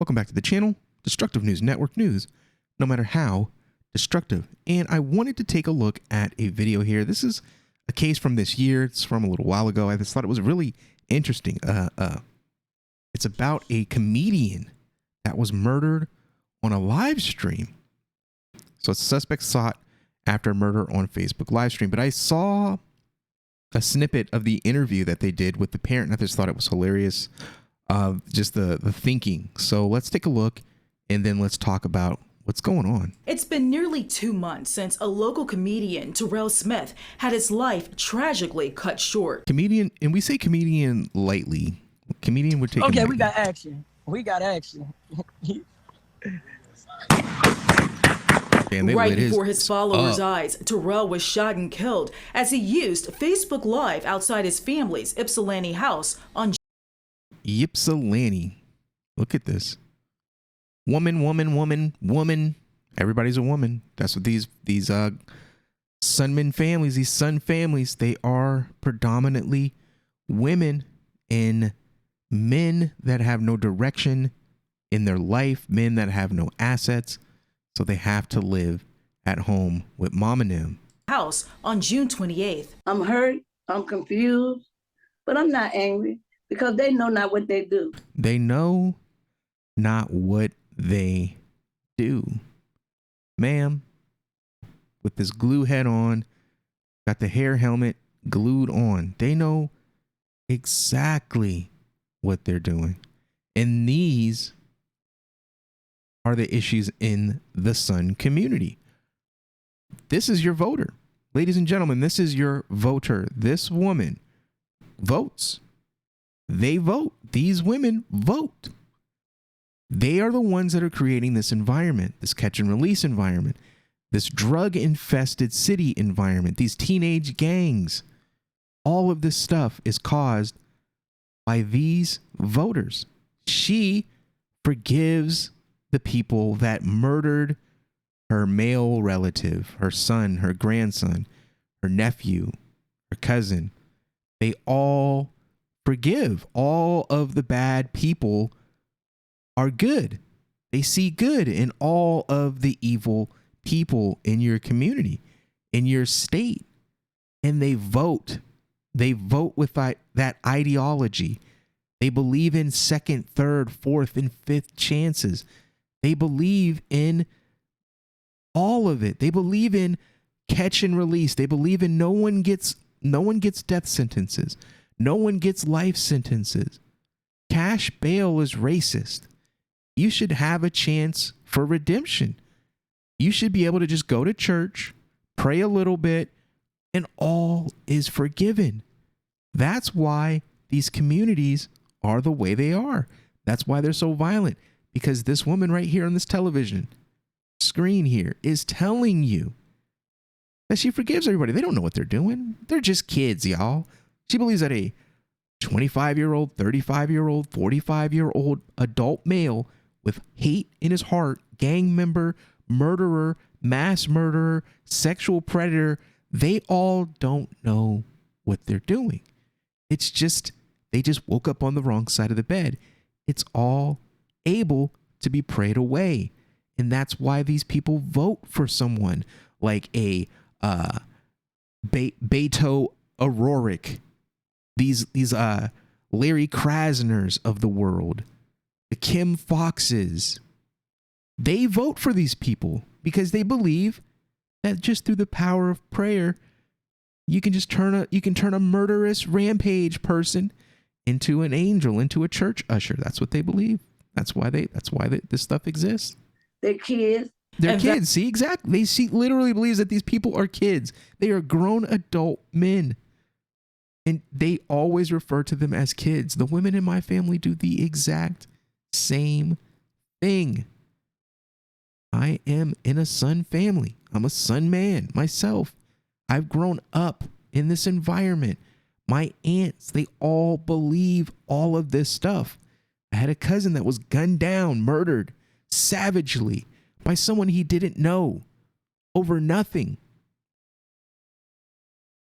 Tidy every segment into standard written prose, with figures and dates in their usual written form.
Welcome back to the channel, Destructive News Network News, no matter how destructive. And I wanted to take a look at a video here. This is a case from this year. It's from a little while ago. I just thought it was really interesting. It's about a comedian that was murdered on a live stream. So it's suspect sought after murder on Facebook live stream. But I saw a snippet of the interview that they did with the parent. I just thought it was hilarious. Just the thinking. So let's take a look and then let's talk about what's going on. It's been nearly 2 months since a local comedian, Terrill Smith, had his life tragically cut short. Comedian, and we say comedian lightly. Comedian would take. Okay, we got action. We got action. Man, right before his followers' eyes, Terrill was shot and killed as he used Facebook Live outside his family's Ypsilanti house on Ypsilanti. Look at this. Woman, woman, woman, woman. Everybody's a woman. That's what these Sunman families, these Sun families, they are predominantly women and men that have no direction in their life, men that have no assets, so they have to live at home with mom and them. House on June 28th. I'm hurt, I'm confused, but I'm not angry because they know not what they do. They know not what they do. Ma'am, with this glue head on, got the hair helmet glued on. They know exactly what they're doing. And these are the issues in the Sun community. This is your voter. Ladies and gentlemen, this is your voter. This woman votes. They vote. These women vote. They are the ones that are creating this environment, this catch and release environment, this drug-infested city environment, these teenage gangs. All of this stuff is caused by these voters. She forgives the people that murdered her male relative, her son, her grandson, her nephew, her cousin. They all forgive. All of the bad people are good. They see good in all of the evil people in your community, in your state, and they vote. They vote with that ideology. They believe in second, third, fourth, and fifth chances. They believe in all of it. They believe in catch and release. They believe in no one gets death sentences. No one gets life sentences. Cash bail is racist. You should have a chance for redemption. You should be able to just go to church, pray a little bit, and all is forgiven. That's why these communities are the way they are. That's why they're so violent. Because this woman right here on this television screen here is telling you that she forgives everybody. They don't know what they're doing. They're just kids, y'all. She believes that a 25-year-old, 35-year-old, 45-year-old adult male with hate in his heart, gang member, murderer, mass murderer, sexual predator, they all don't know what they're doing. It's just, they just woke up on the wrong side of the bed. It's all able to be prayed away. And that's why these people vote for someone like a Beto O'Rourke, these Larry Krasners of the world, the Kim Foxes. They vote for these people because they believe that just through the power of prayer, you can just turn a murderous rampage person into an angel, into a church usher. That's what they believe. That's why this stuff exists. They're kids. They're kids. See, exactly. They literally believes that these people are kids. They are grown adult men. And they always refer to them as kids. The women in my family do the exact same thing. I am in a Sun family. I'm a Sun man myself. I've grown up in this environment. My aunts, they all believe all of this stuff. I had a cousin that was gunned down, murdered savagely by someone he didn't know over nothing.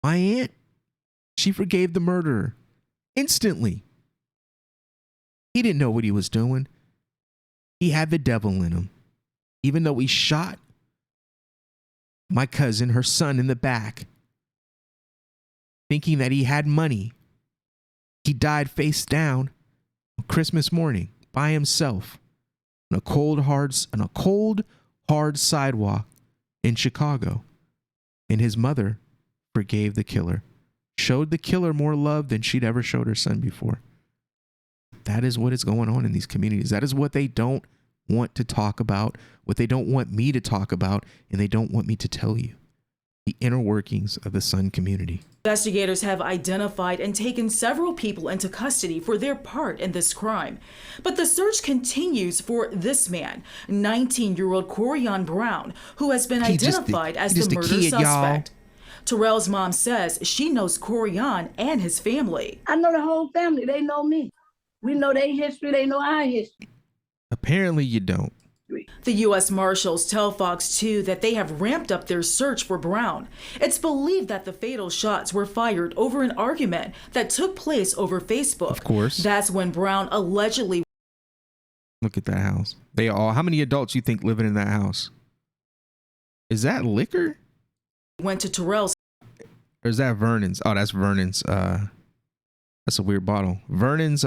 My aunt, she forgave the murderer instantly. He didn't know what he was doing. he had the devil in him. Even though he shot my cousin, her son, in the back, thinking that he had money, he died face down on Christmas morning by himself on a cold, hard sidewalk in Chicago. And his mother forgave the killer, showed the killer more love than she'd ever showed her son before. That is what is going on in these communities. That is what they don't want to talk about, what they don't want me to talk about, and they don't want me to tell you. The inner workings of the Sun community. Investigators have identified and taken several people into custody for their part in this crime. But the search continues for this man, 19-year-old Corian Brown, who has been identified as the murder suspect. Terrill's mom says she knows Corian and his family. I know the whole family. They know me. We know their history. They know our history. Apparently you don't. The U.S. Marshals tell Fox 2 that they have ramped up their search for Brown. It's believed that the fatal shots were fired over an argument that took place over Facebook. Of course. That's when Brown allegedly... Look at that house. How many adults you think living in that house? Is that liquor? Went to Terrill's... Or is that Vernon's? Oh, that's Vernon's. That's a weird bottle. Vernon's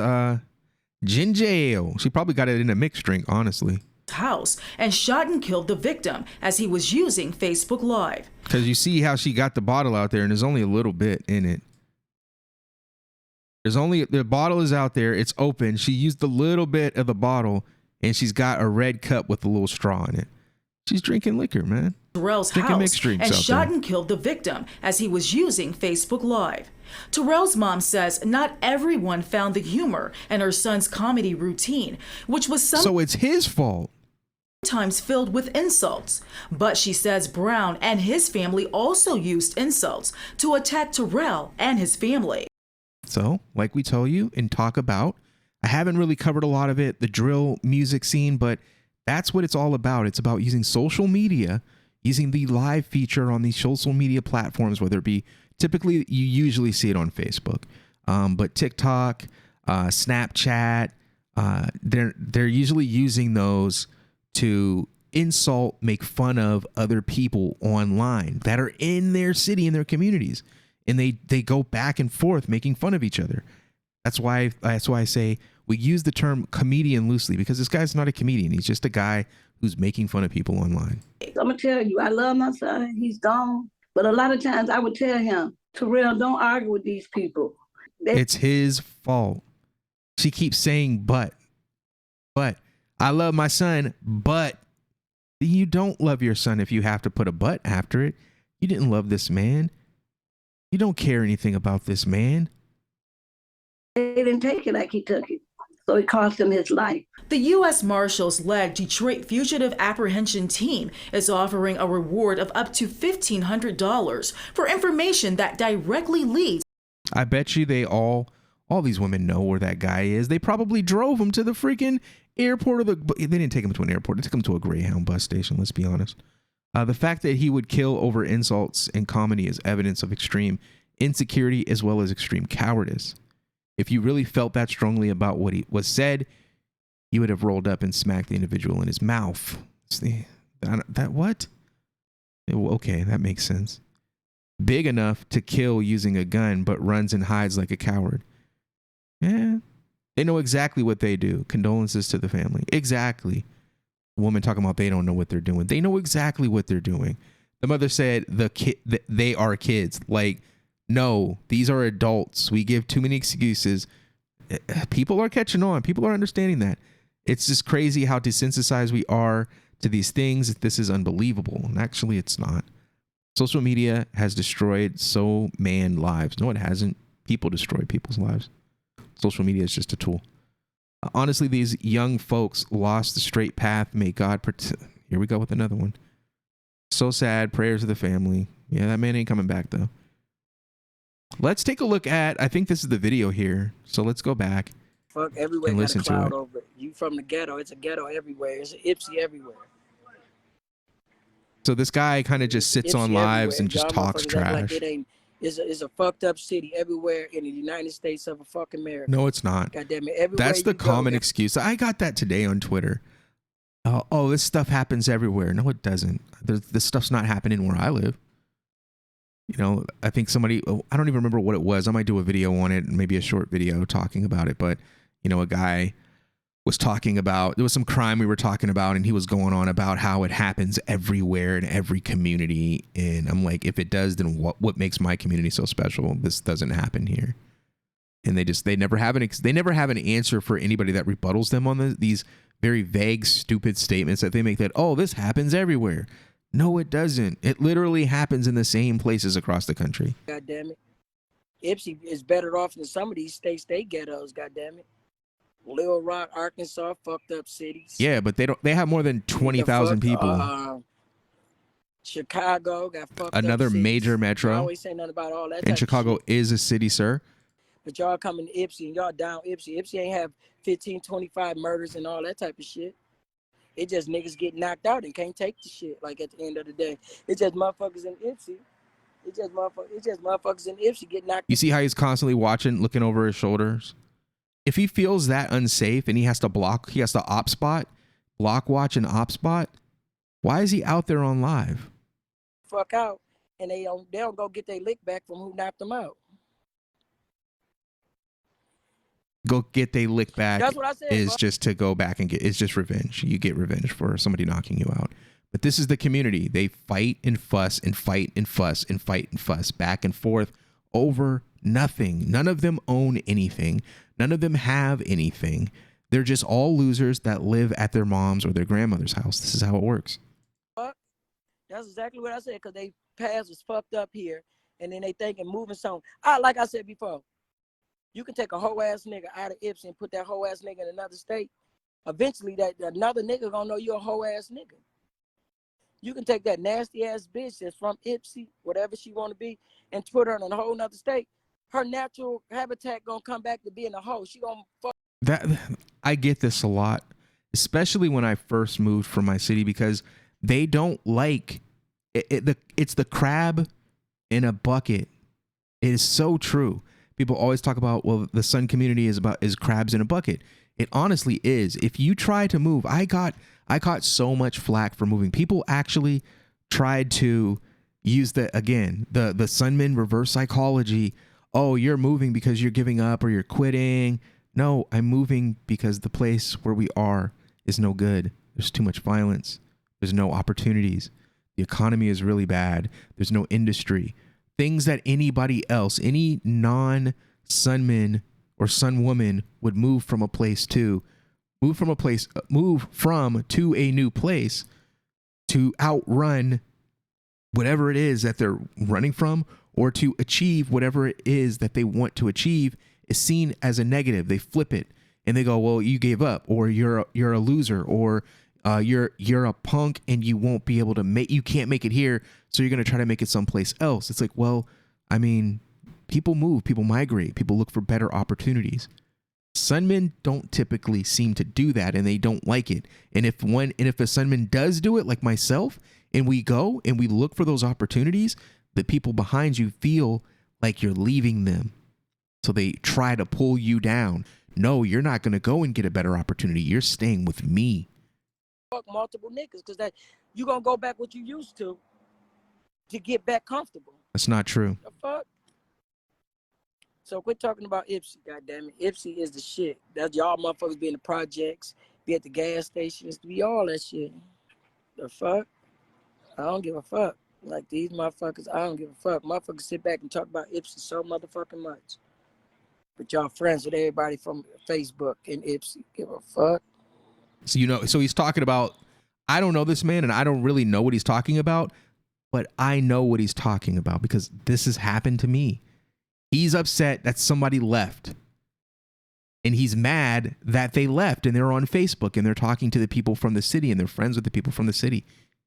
ginger ale. She probably got it in a mixed drink, honestly. House and shot and killed the victim as he was using Facebook Live. Because you see how she got the bottle out there and there's only a little bit in it. The bottle is out there, it's open. She used a little bit of the bottle and she's got a red cup with a little straw in it. She's drinking liquor, man. Terrill's house and shot and killed the victim as he was using Facebook Live. Terrill's mom says not everyone found the humor in her son's comedy routine, which was So it's his fault. Sometimes filled with insults. But she says Brown and his family also used insults to attack Terrill and his family. So, like we told you and talk about, I haven't really covered a lot of it, the drill music scene, but that's what it's all about. It's about using social media, using the live feature on these social media platforms, whether it be, typically you usually see it on Facebook, but TikTok, Snapchat, they're usually using those to insult, make fun of other people online that are in their city, in their communities. And they go back and forth making fun of each other. That's why I say we use the term comedian loosely, because this guy's not a comedian. He's just a guy who's making fun of people online. I'm going to tell you, I love my son. He's gone. But a lot of times I would tell him, Terrill, don't argue with these people. It's his fault. She keeps saying, but. I love my son, but you don't love your son if you have to put a but after it. You didn't love this man. You don't care anything about this man. They didn't take it like he took it. So it cost him his life. The U.S. Marshals-led Detroit Fugitive Apprehension Team is offering a reward of up to $1,500 for information that directly leads. I bet you all these women know where that guy is. They probably drove him to the freaking airport. They didn't take him to an airport. They took him to a Greyhound bus station, let's be honest. The fact that he would kill over insults in comedy is evidence of extreme insecurity as well as extreme cowardice. If you really felt that strongly about what was said, you would have rolled up and smacked the individual in his mouth. What? Okay, that makes sense. Big enough to kill using a gun, but runs and hides like a coward. Yeah, they know exactly what they do. Condolences to the family. Exactly. Woman talking about they don't know what they're doing. They know exactly what they're doing. The mother said they are kids. Like, no, these are adults. We give too many excuses. People are catching on. People are understanding that. It's just crazy how desensitized we are to these things. This is unbelievable. And actually, it's not. Social media has destroyed so many lives. No, it hasn't. People destroy people's lives. Social media is just a tool. Honestly, these young folks lost the straight path. May God protect. Here we go with another one. So sad. Prayers to the family. Yeah, that man ain't coming back, though. Let's take a look at, I think this is the video here. So let's go back. Fuck, everywhere and got listen a cloud to it. over it. You from the ghetto. It's a ghetto everywhere. It's an Ipsy everywhere. So this guy kind of just sits on lives and just talks trash. Like it's a fucked up city everywhere in the United States of fucking America. No, it's not. God damn it. Everywhere That's the you go, common excuse. I got that today on Twitter. oh, this stuff happens everywhere. No, it doesn't. This stuff's not happening where I live. You know, I think somebody, I don't even remember what it was. I might do a video on it, maybe a short video talking about it. But, you know, a guy was talking about, there was some crime we were talking about, and he was going on about how it happens everywhere in every community. And I'm like, if it does, then what makes my community so special? This doesn't happen here. And they never have an answer for anybody that rebuttals them on these very vague, stupid statements that they make that, oh, this happens everywhere. No, it doesn't. It literally happens in the same places across the country. God damn it. Ipsy is better off than some of these state ghettos, god damn it. Little Rock, Arkansas, fucked up cities. Yeah, but they have more than 20,000 people. Chicago got fucked up. Another major metro. I always say nothing about all that. And Chicago is a city, sir. But y'all coming to Ipsy and y'all down Ipsy. Ipsy ain't have 15, 25 murders and all that type of shit. It just niggas get knocked out and can't take the shit. Like at the end of the day, it's just motherfuckers in Ipsy. It's just motherfuckers in Ipsy get knocked. You see how he's constantly watching, looking over his shoulders. If he feels that unsafe and he has to op spot, block watch and op spot, why is he out there on live? Fuck out, and they don't go get their lick back from who knocked them out. Go get they lick back. That's what I said, is bro. just to go back and it's just revenge. You get revenge for somebody knocking you out. But this is the community. They fight and fuss and fight and fuss and fight and fuss back and forth over nothing. None of them own anything. None of them have anything. They're just all losers that live at their mom's or their grandmother's house. This is how it works. That's exactly what I said, because they past was fucked up here, and then they thinking moving something. Like I said before, you can take a whole ass nigga out of Ipsy and put that whole ass nigga in another state. Eventually, that another nigga gonna know you're a whole ass nigga. You can take that nasty ass bitch that's from Ipsy, whatever she want to be, and put her in a whole nother state. Her natural habitat gonna come back to being a hoe. She gonna fuck. That I get this a lot, especially when I first moved from my city, because they don't like it. It's the crab in a bucket. It is so true. People always talk about, well, the Sun community is crabs in a bucket. It honestly is. If you try to move, I caught so much flack for moving. People actually tried to use the Sunman reverse psychology. Oh, you're moving because you're giving up or you're quitting. No, I'm moving because the place where we are is no good. There's too much violence. There's no opportunities. The economy is really bad. There's no industry. Things that anybody else, any non-Sunman or Sunwoman would move from a place to a new place to outrun whatever it is that they're running from, or to achieve whatever it is that they want to achieve, is seen as a negative. They flip it and they go, well, you gave up, or you're a loser, or you're a punk and you won't be able to you can't make it here, so you're going to try to make it someplace else. It's like, well, I mean, people move, people migrate, people look for better opportunities. Sunmen don't typically seem to do that, and they don't like it. And if a Sunman does do it, like myself, and we go and we look for those opportunities, the people behind you feel like you're leaving them. So they try to pull you down. No, you're not going to go and get a better opportunity. You're staying with me. Fuck multiple niggas, because that you gonna go back what you used to get back comfortable. That's not true. The fuck? So quit talking about Ipsy, goddammit. Ipsy is the shit. That's y'all motherfuckers be in the projects, be at the gas stations, be all that shit. The fuck? I don't give a fuck. Like these motherfuckers, I don't give a fuck. Motherfuckers sit back and talk about Ipsy so motherfucking much. But y'all friends with everybody from Facebook and Ipsy. Give a fuck. So he's talking about, I don't know this man and I don't really know what he's talking about, but I know what he's talking about because this has happened to me. He's upset that somebody left. And he's mad that they left and they're on Facebook and they're talking to the people from the city and they're friends with the people from the city.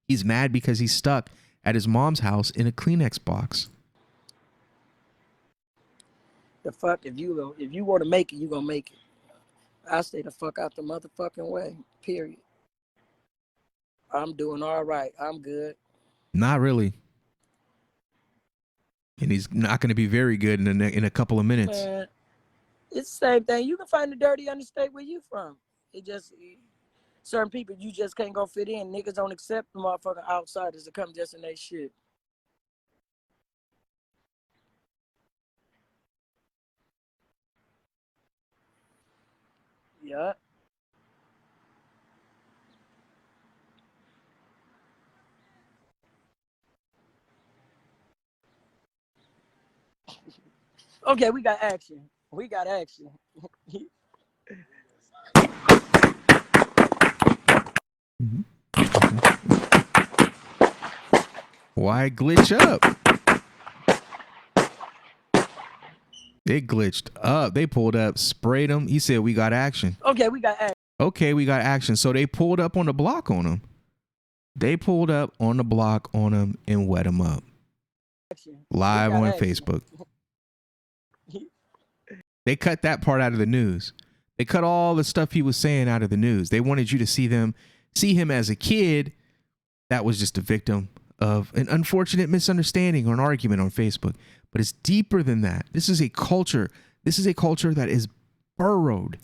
He's mad because he's stuck at his mom's house in a Kleenex box. The fuck, if you want to make it, you gonna make it. I stay the fuck out the motherfucking way, period. I'm doing all right. I'm good. Not really. And he's not going to be very good in a couple of minutes. Man, it's the same thing. You can find the dirty on the state where you from. certain people you just can't go fit in. Niggas don't accept the motherfucking outsiders to come just in their shit. Yeah. Okay, we got action. We got action. Why glitch up? They glitched up. They pulled up, sprayed him. He said, "We got action." Okay, we got action. Okay, we got action. So they pulled up on the block on him. They pulled up on the block on him and wet him up. Live on Facebook. They cut that part out of the news. They cut all the stuff he was saying out of the news. They wanted you to see him as a kid that was just a victim of an unfortunate misunderstanding or an argument on Facebook. But it's deeper than that. This is a culture. This is a culture that is burrowed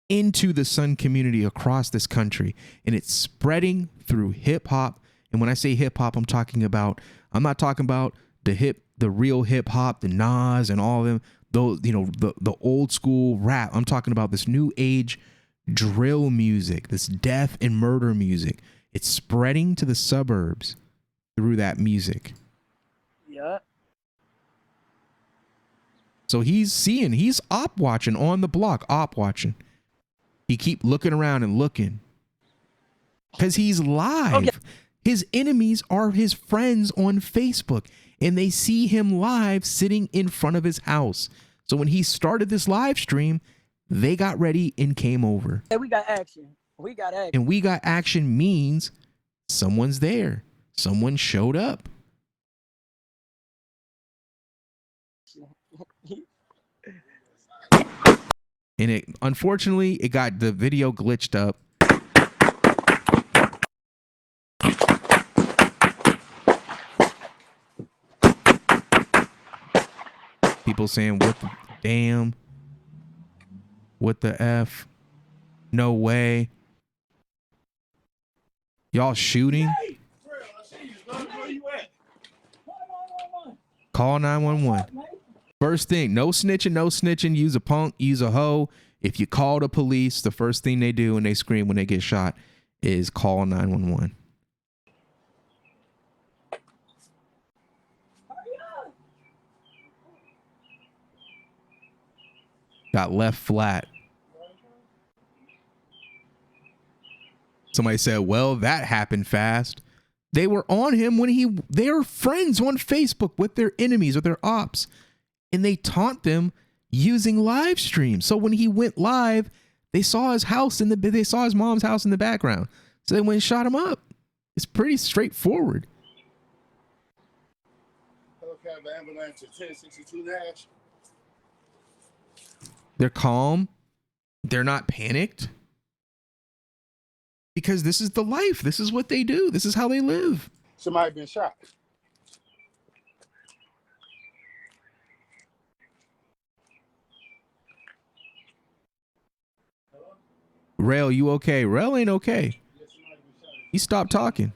into the Sun community across this country, and it's spreading through hip hop. And when I say hip hop, I'm not talking about the real hip hop, the Nas and all of them, those, the old school rap. I'm talking about this new age drill music, this death and murder music. It's spreading to the suburbs through that music. Yeah. So he's op watching on the block, op watching. He keep looking around and looking because he's live. Okay. His enemies are his friends on Facebook, and they see him live sitting in front of his house. So when he started this live stream, they got ready and came over. Hey, we got action. We got action. And we got action means someone's there. Someone showed up. And unfortunately, it got the video glitched up. People saying, "What the damn? What the F? No way. Y'all shooting?" Call 911. First thing, no snitching, use a punk, use a hoe. If you call the police, the first thing they do and they scream when they get shot is call 911. Got left flat. Somebody said, "Well, that happened fast." They were on him when they were friends on Facebook with their enemies, with their ops. And they taunt them using live streams. So when he went live, they saw his house they saw his mom's house in the background. So they went and shot him up. It's pretty straightforward. Ambulance at 1062 Nash. They're calm. They're not panicked. Because this is the life. This is what they do. This is how they live. Somebody been shot. Rail, you okay? Rail ain't okay. He stopped talking.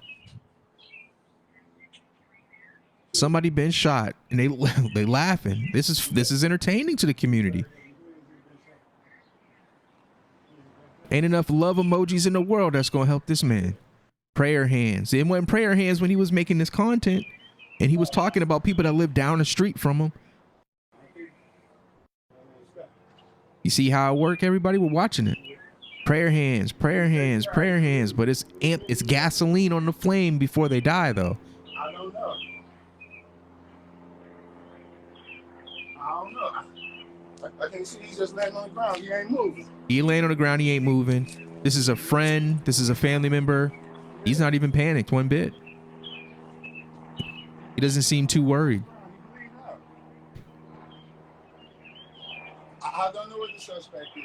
Somebody been shot, and they laughing. This is entertaining to the community. Ain't enough love emojis in the world that's gonna help this man. Prayer hands. It wasn't prayer hands when he was making this content, and he was talking about people that live down the street from him. You see how it work, everybody? We're watching it. Prayer hands, prayer hands, prayer hands. But it's gasoline on the flame before they die, though. I don't know. I can see he's just laying on the ground. He ain't moving. He laying on the ground. He ain't moving. This is a friend. This is a family member. He's not even panicked one bit. He doesn't seem too worried. I don't know what the suspect is.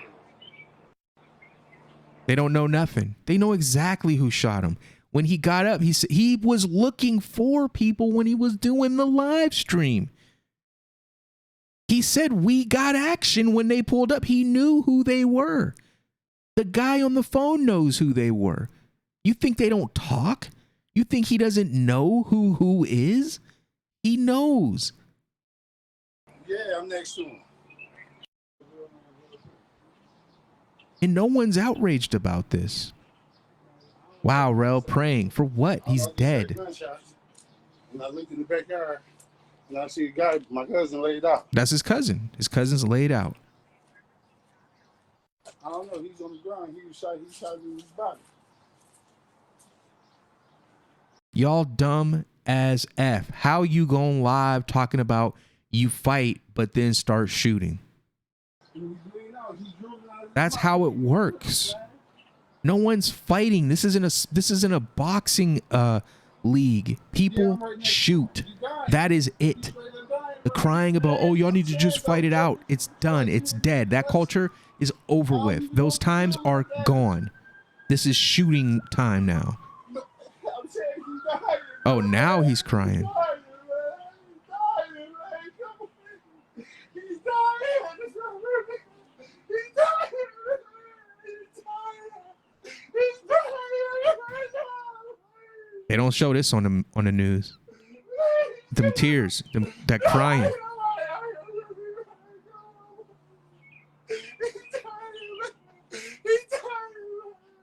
They don't know nothing. They know exactly who shot him. When he got up, he was looking for people when he was doing the live stream. He said, "We got action" when they pulled up. He knew who they were. The guy on the phone knows who they were. You think they don't talk? You think he doesn't know who is? He knows. Yeah, I'm next to him. And no one's outraged about this. Wow, Rel, praying for what? He's dead. And I looked in the backyard and I see a guy, my cousin, laid out. That's his cousin. His cousin's laid out. I don't know. He's on the ground. He shot in his body. Y'all dumb as F. How you going live talking about you fight but then start shooting? That's how it works. No one's fighting. This isn't a boxing league. People shoot. That is it. The crying about, oh, y'all need to just fight it out. It's done. It's dead. That culture is over with. Those times are gone. This is shooting time now. Oh, now he's crying. They don't show this on the news. Them tears, that crying.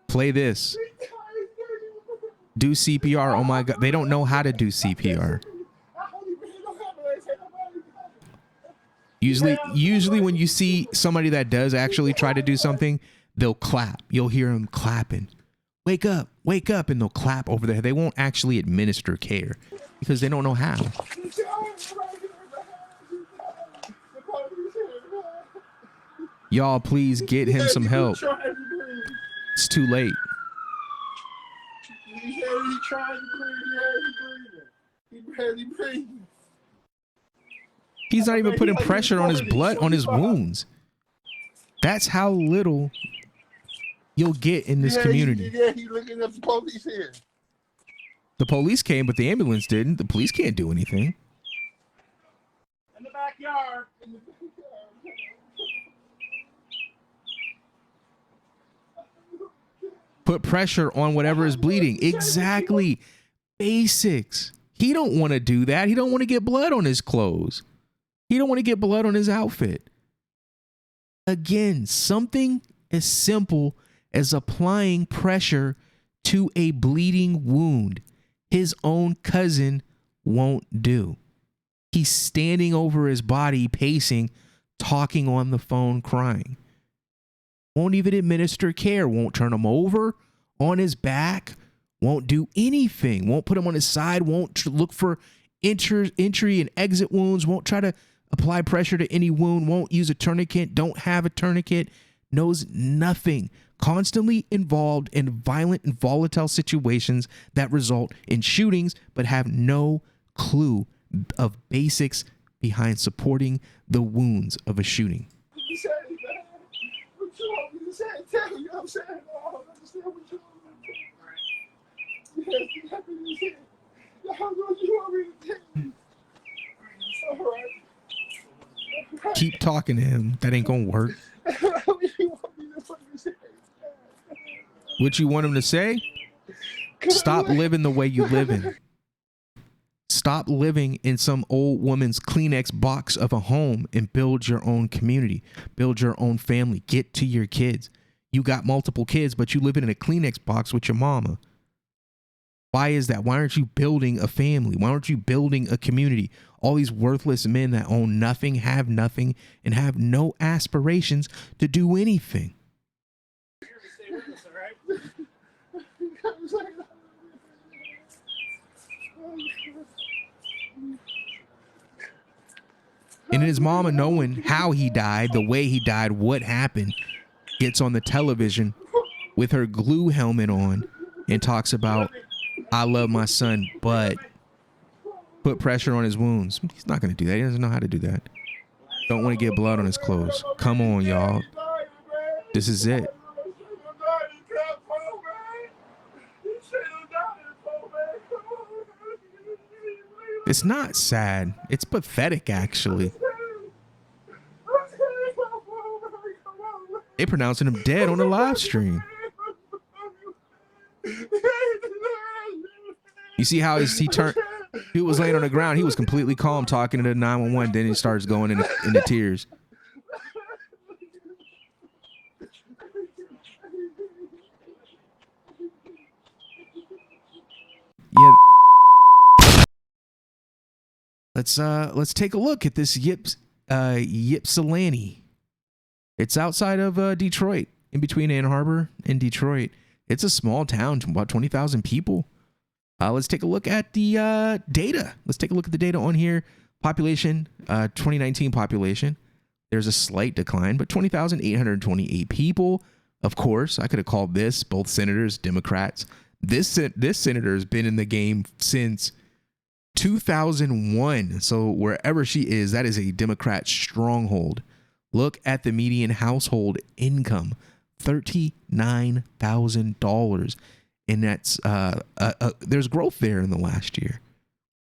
Play this. Do CPR. Oh my God. They don't know how to do CPR. Usually when you see somebody that does actually try to do something, they'll clap. You'll hear them clapping. Wake up, and they'll clap over their head. They won't actually administer care because they don't know how. Y'all, please get him some help. It's too late. He tried to breathe. He barely breathing. He's not even putting pressure on his blood, on his wounds. That's how little you'll get in this community. He's looking at the police here. The police came, but the ambulance didn't. The police can't do anything. In the backyard. Put pressure on whatever is bleeding. Exactly. Basics. He don't want to do that. He don't want to get blood on his clothes. He don't want to get blood on his outfit. Again, something as simple as applying pressure to a bleeding wound, his own cousin won't do. He's standing over his body, pacing, talking on the phone, crying. Won't even administer care, won't turn him over on his back, won't do anything, won't put him on his side, won't look for entry and exit wounds, won't try to apply pressure to any wound, won't use a tourniquet, don't have a tourniquet, knows nothing. Constantly involved in violent and volatile situations that result in shootings, but have no clue of basics behind supporting the wounds of a shooting. Tell you, I'm saying, I don't understand what you want me to say. How do you want me to tell you? All right. Keep talking to him. That ain't gonna work. What do you want me to fucking say? What you want him to say? Stop living the way you live in. Stop living in some old woman's Kleenex box of a home and build your own community. Build your own family. Get to your kids. You got multiple kids, but you live in a Kleenex box with your mama. Why is that? Why aren't you building a family? Why aren't you building a community? All these worthless men that own nothing, and have no aspirations to do anything. And his mama, knowing how he died, the way he died, what happened, gets on the television with her glue helmet on and talks about, I love my son, but put pressure on his wounds. He's not going to do that. He doesn't know how to do that. Don't want to get blood on his clothes. Come on, y'all. This is it. It's not sad. It's pathetic, actually. pronouncing him dead on the live stream. You see how he turned? He was laying on the ground. He was completely calm, talking to the 911. Then he starts going into tears. Yeah. Let's take a look at this Ypsilanti. It's outside of Detroit, in between Ann Arbor and Detroit. It's a small town, about 20,000 people. Let's take a look at the data. Let's take a look at the data on here. Population, 2019 population. There's a slight decline, but 20,828 people. Of course, I could have called this both senators, Democrats. This senator has been in the game since 2001. So wherever she is, that is a Democrat stronghold. Look at the median household income, $39,000. And that's there's growth there in the last year.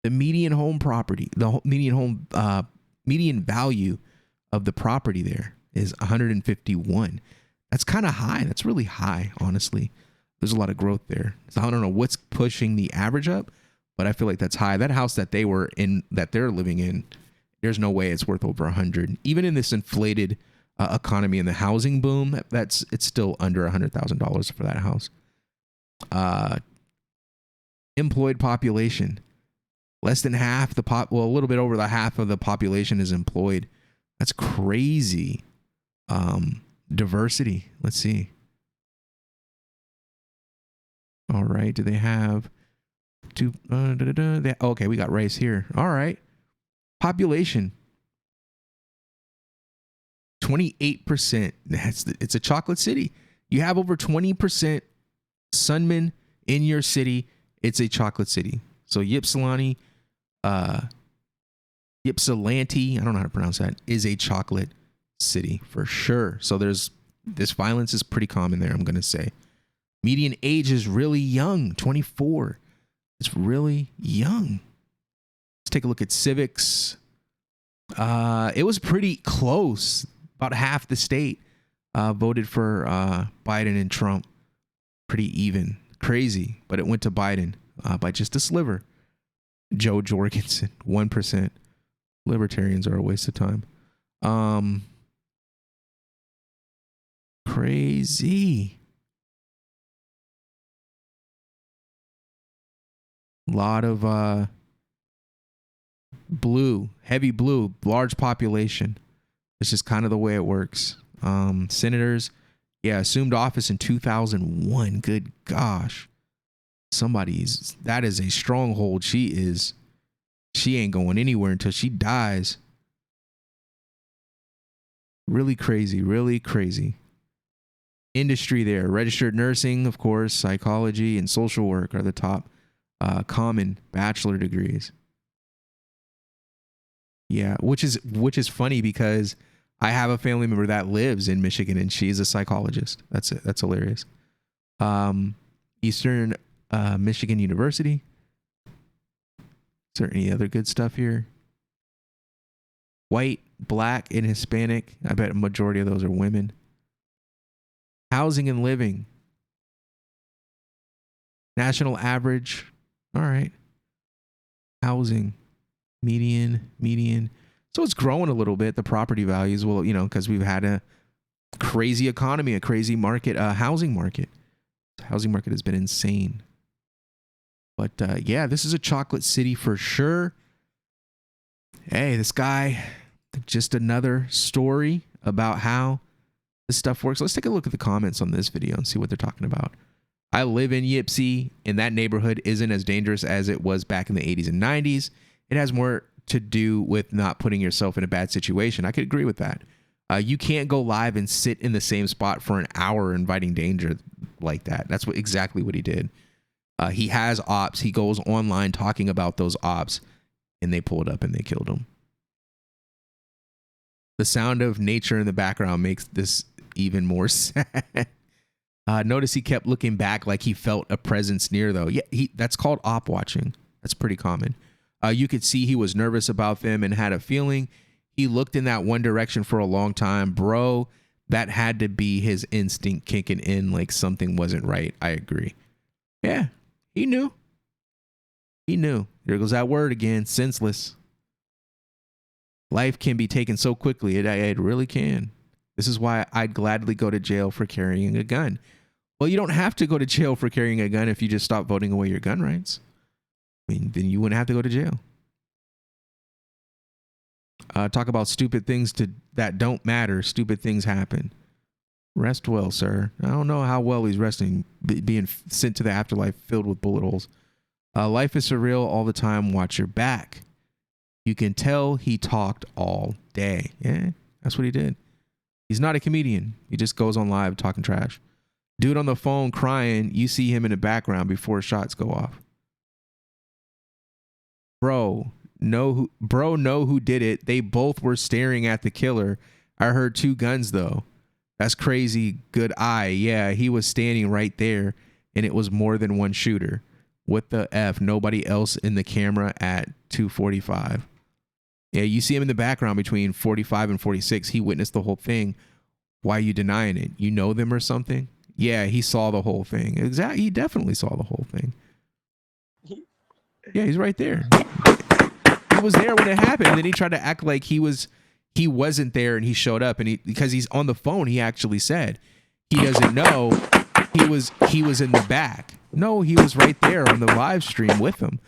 The median home property, median value of the property there is 151. That's kind of high. That's really high, honestly. There's a lot of growth there. So I don't know what's pushing the average up, but I feel like that's high. That house that they're living in, there's no way it's worth over 100. Even in this inflated economy and the housing boom, it's still under $100,000 for that house. Employed population, less than half a little bit over the half of the population is employed. That's crazy. Diversity, let's see. All right, do they have okay, we got race here. All right, population, 28%. It's a chocolate city. You have over 20% Sunmen in your city. It's a chocolate city. So Ypsilanti, I don't know how to pronounce that, is a chocolate city for sure. So this violence is pretty common there, I'm going to say. Median age is really young, 24. It's really young. Let's take a look at civics. It was pretty close. About half the state voted for Biden and Trump. Pretty even. Crazy. But it went to Biden by just a sliver. Joe Jorgensen, 1%. Libertarians are a waste of time. Crazy. Lot of blue, heavy blue, large population. It's just kind of the way it works. Senators, assumed office in 2001. Good gosh. That is a stronghold. She ain't going anywhere until she dies. Really crazy, really crazy. Industry there, registered nursing, of course, psychology and social work are the top common bachelor degrees. Yeah, which is funny because I have a family member that lives in Michigan and she's a psychologist. That's it. That's hilarious. Eastern Michigan University. Is there any other good stuff here? White, black, and Hispanic. I bet a majority of those are women. Housing and living. National average. All right. Housing. Median. So it's growing a little bit, the property values. Well, because we've had a crazy economy, a crazy market, housing market. The housing market has been insane. But this is a chocolate city for sure. Hey, this guy, just another story about how this stuff works. Let's take a look at the comments on this video and see what they're talking about. I live in Ypsi, and that neighborhood isn't as dangerous as it was back in the 80s and 90s. It has more to do with not putting yourself in a bad situation. I could agree with that. You can't go live and sit in the same spot for an hour inviting danger like that. That's exactly what he did. He has ops. He goes online talking about those ops, and they pulled up and they killed him. The sound of nature in the background makes this even more sad. Notice he kept looking back like he felt a presence near, though. Yeah, that's called op watching. That's pretty common. You could see he was nervous about them and had a feeling. He looked in that one direction for a long time. Bro, that had to be his instinct kicking in, like something wasn't right. I agree. Yeah, he knew. He knew. There goes that word again, senseless. Life can be taken so quickly. It really can. This is why I'd gladly go to jail for carrying a gun. Well, you don't have to go to jail for carrying a gun if you just stop voting away your gun rights. I mean, then you wouldn't have to go to jail. Talk about stupid things that don't matter. Stupid things happen. Rest well, sir. I don't know how well he's resting, being sent to the afterlife filled with bullet holes. Life is surreal all the time. Watch your back. You can tell he talked all day. Yeah, that's what he did. He's not a comedian. He just goes on live talking trash. Dude on the phone crying. You see him in the background before shots go off. Bro, know who did it. They both were staring at the killer. I heard 2 guns though. That's crazy. Good eye. Yeah, he was standing right there and it was more than one shooter. What the F? Nobody else in the camera at 2:45. Yeah, you see him in the background between 45 and 46. He witnessed the whole thing. Why are you denying it? You know them or something? Yeah, he saw the whole thing. Exactly. He definitely saw the whole thing. Yeah, he's right there. He was there when it happened. And then he tried to act like he wasn't there and he showed up. And because he's on the phone, he actually said he doesn't know he was in the back. No, he was right there on the live stream with them.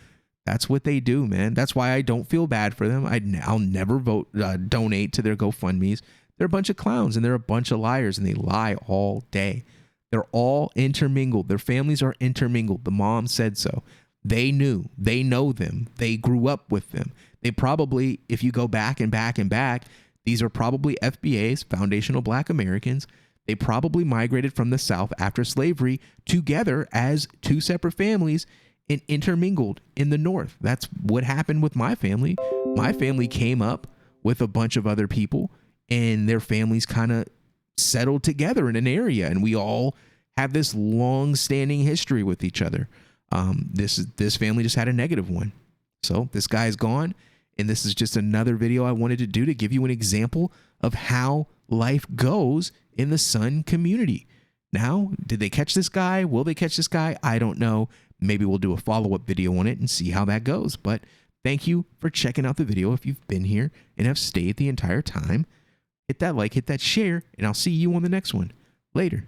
That's what they do, man. That's why I don't feel bad for them. I'll never donate to their GoFundMes. They're a bunch of clowns and they're a bunch of liars and they lie all day. They're all intermingled. Their families are intermingled. The mom said so. They knew. They know them. They grew up with them. They probably, if you go back and back and back, these are probably FBAs, foundational Black Americans. They probably migrated from the South after slavery together as 2 separate families and intermingled in the North. That's what happened with my family. My family came up with a bunch of other people and their families kind of settled together in an area. And we all have this long-standing history with each other. This family just had a negative one. So this guy's gone. And this is just another video I wanted to do to give you an example of how life goes in the Sun community. Now, did they catch this guy? Will they catch this guy? I don't know. Maybe we'll do a follow-up video on it and see how that goes. But thank you for checking out the video. If you've been here and have stayed the entire time, hit that like, hit that share, and I'll see you on the next one. Later.